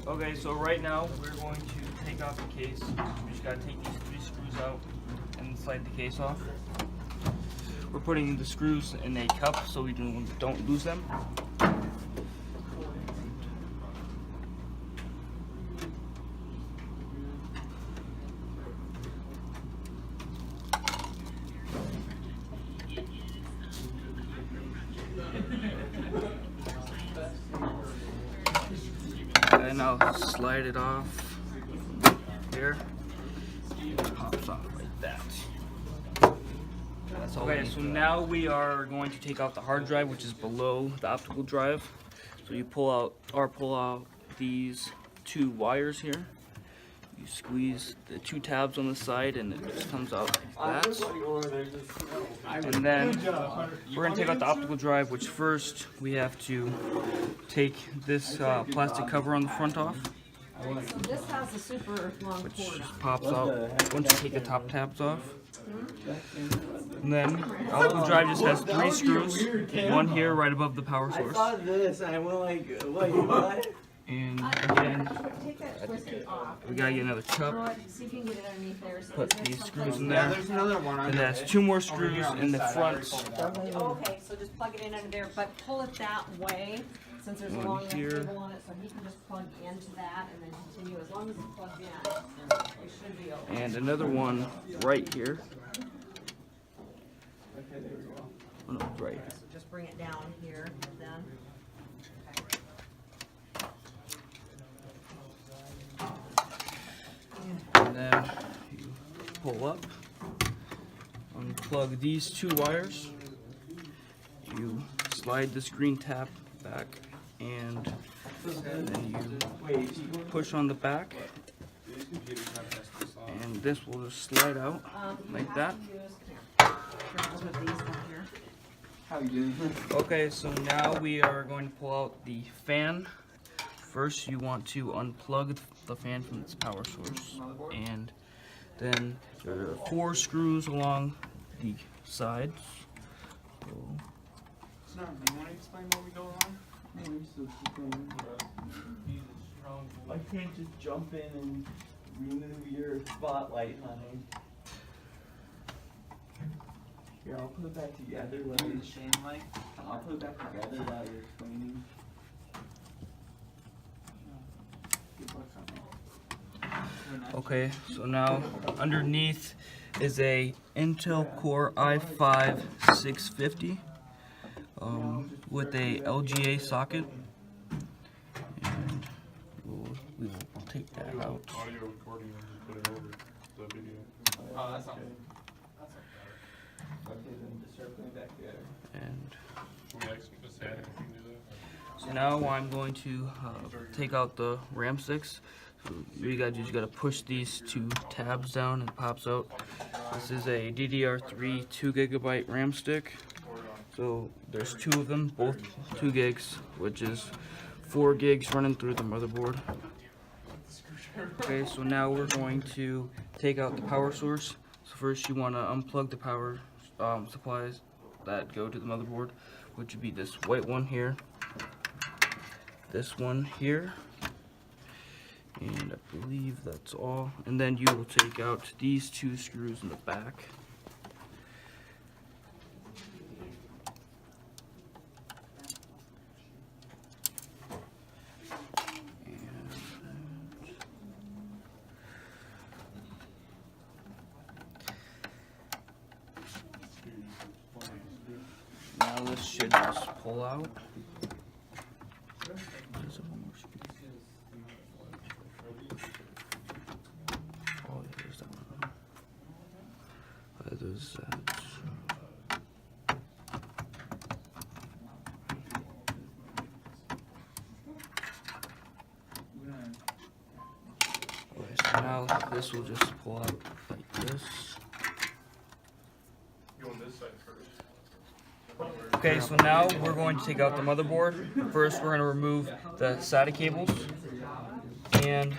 Okay, so right now we're going to take off the case. We just gotta take these 3 screws out and slide the case off. We're putting the screws in a cup so we don't lose them. And I'll slide it off here. It pops off like that. That's all. Okay, so now we are going to take out the hard drive, which is below the optical drive. So you pull out these 2 wires here. You squeeze the 2 tabs on the side, and it just comes out like that. And then we're going to take out the optical drive, which first we have to take this plastic cover on the front off. So this has a super long Which cord. just pops out once you take the top tabs off. And then the optical drive just has 3 screws, 1 here right above the power source. I saw this and I went like, wait, what? And again, Take that twisty off. we gotta get another cup, See if you can get it underneath there. So put is there these some screws in place- there, There's another one on and that's 2 more screws in the front. Oh, okay, so just plug it in under there, but pull it that way, since there's a One long enough here. cable on it, so he can just plug into that and then continue. As long as it's plugged in, it should be okay. And another one right here. Oh no, right here. So just bring it down here then. And then you pull up, unplug these 2 wires, you slide this green tab back, and then you push on the back, and this will just slide out like that. How you doing? Okay, so now we are going to pull out the fan. First, you want to unplug the fan from its power source, and then there are 4 screws along the sides. So, Do you want to explain what we go on? I can't just jump in and remove your spotlight, honey. Here, I'll put it back together while you're I'll put it back together while you're explaining. Good luck on that. okay, so now underneath is a Intel Core i5 650 with a LGA socket, and we will take that out. Audio recording and just put it over the video. Oh, that's not. Okay, then just circling back together. And Can we actually just add it? We can do that. so now I'm going to take out the RAM sticks. So you gotta do is you gotta push these 2 tabs down and it pops out. This is a DDR3 2GB RAM stick. So there's 2 of them, both 2 gigs, which is 4 gigs running through the motherboard. Okay, so now we're going to take out the power source. So first you want to unplug the power supplies that go to the motherboard, which would be this white one here, this one here, and I believe that's all. And then you will take out these 2 screws in the back. Now this should just pull out. There's one more screw. Oh, yeah, there's that one. There's that. Okay, so now this will just pull out like this. Go on this side first. Okay, so now we're going to take out the motherboard. First, we're going to remove the SATA cables and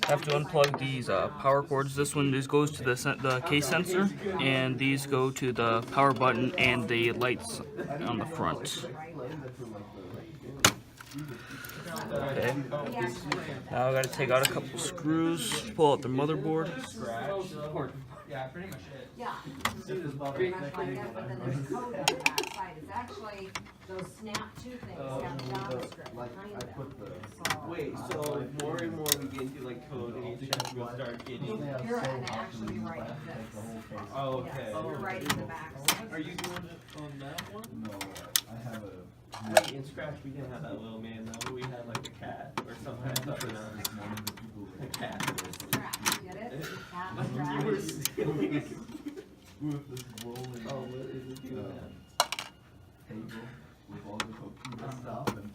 have to unplug these power cords. This one goes to the case sensor, and these go to the power button and the lights on the front. Okay. Now I gotta take out a couple screws, pull out the motherboard. Yeah, pretty much it. Yeah. Mesh like that, but then there's code on the back side. It's actually those snap to things have JavaScript behind them. So Wait, so more and more we get into like code and you just will start getting. you're actually writing this. Oh, Yes, okay. you're writing the back side. Are you doing it on that one? No, I have a. Wait, in Scratch we didn't have that little man though. We had like a cat or something. I thought a cat. Scratch, get it? Cat You were scratch. stealing. With this rolling Oh, what is it doing that? table with all the computer stuff and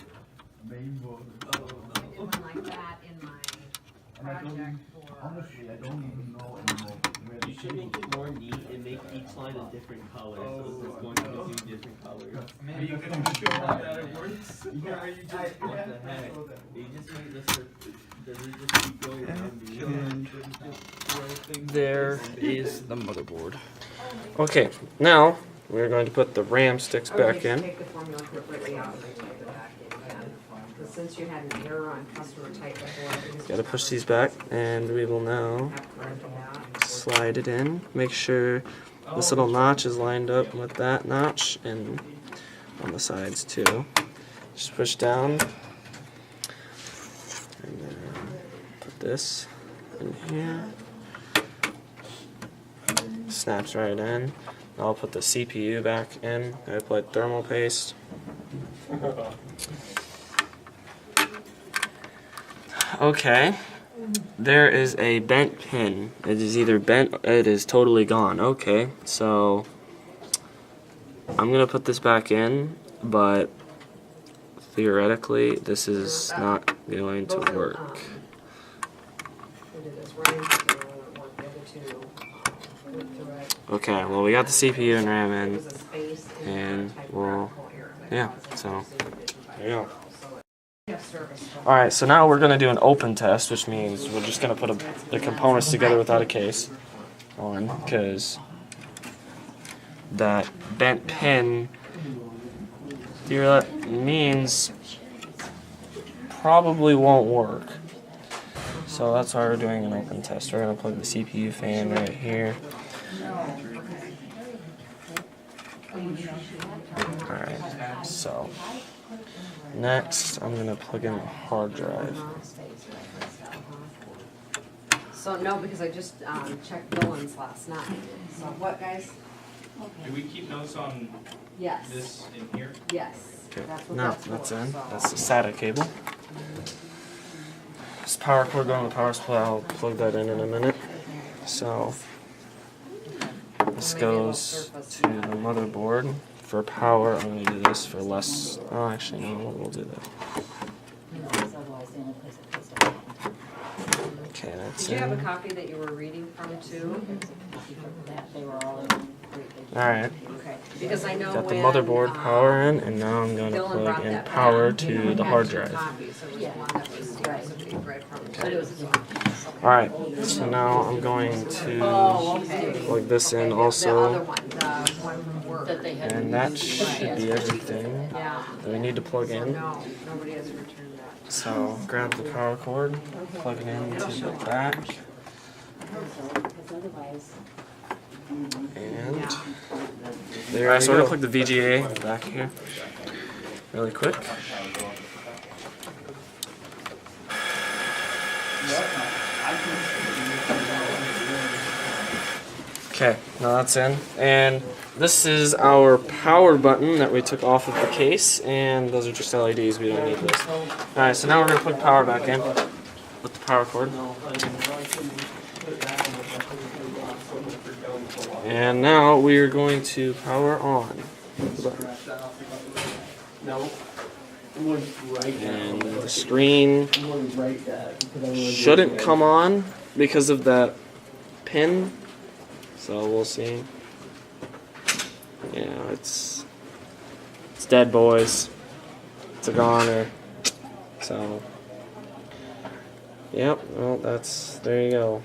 main board. I did one like that in my And I don't project even, for. honestly, I don't even know anymore where the You should make it more neat and make each line a different color, so it's going to give you different colors. Maybe you can show that it works? Yeah, Or are you just, what the heck? You just make this, does it just keep going around the And Does it just throw things there like is the motherboard. Okay, now we're going to put the RAM sticks back in. Take the formula completely out and then type it back in again. But since you had an error on customer type before, Gotta push these back, and we will now have corrected that. slide it in. Make sure this little notch is lined up with that notch, and on the sides too. Just push down, and then put this in here. Snaps right in. I'll put the CPU back in. I applied thermal paste. Okay. There is a bent pin. It is either bent, it is totally gone. Okay, so I'm gonna put this back in, but theoretically this is not going to work. Okay, well we got the CPU and RAM in, and well, yeah, so there you go. Alright, so now we're going to do an open test, which means we're just going to put the components together without a case on, because that bent pin means probably won't work. So that's why we're doing an open test. We're going to plug the CPU fan right here. Alright, so next I'm going to plug in the hard drive. So no, because I just checked billings last night. So what, guys? Do we keep notes on Yes. this in here? Yes. Okay, That's what now that's that's for, in. so. That's the SATA cable. This power cord going to the power supply. I'll plug that in a minute. So this goes to the motherboard for power. I'm going to do this for less. Oh, actually, no, we'll do that. Okay, that's Did you have a in. copy that you were reading from too? Alright, Okay, because I know got the when, motherboard power in, and now I'm going to Dylan plug brought in that power back, to we the had hard two drive. copies, so it was one that was supposed to be read from. Alright, so now I'm going to plug this in The other also, one, the one from work. and that should be everything Yeah. that we need to plug in. No, nobody has returned that. So grab the power cord, plug it into the back, and there. Alright, so we're gonna plug the VGA back here really quick. Okay, now that's in, and this is our power button that we took off of the case, and those are just LEDs, we don't need this. Alright, so now we're going to plug power back in with the power cord. And now we are going to power on the button. And the screen shouldn't come on because of that pin. So we'll see. Yeah, it's dead, boys. It's a goner. So, yep. Well, there you go.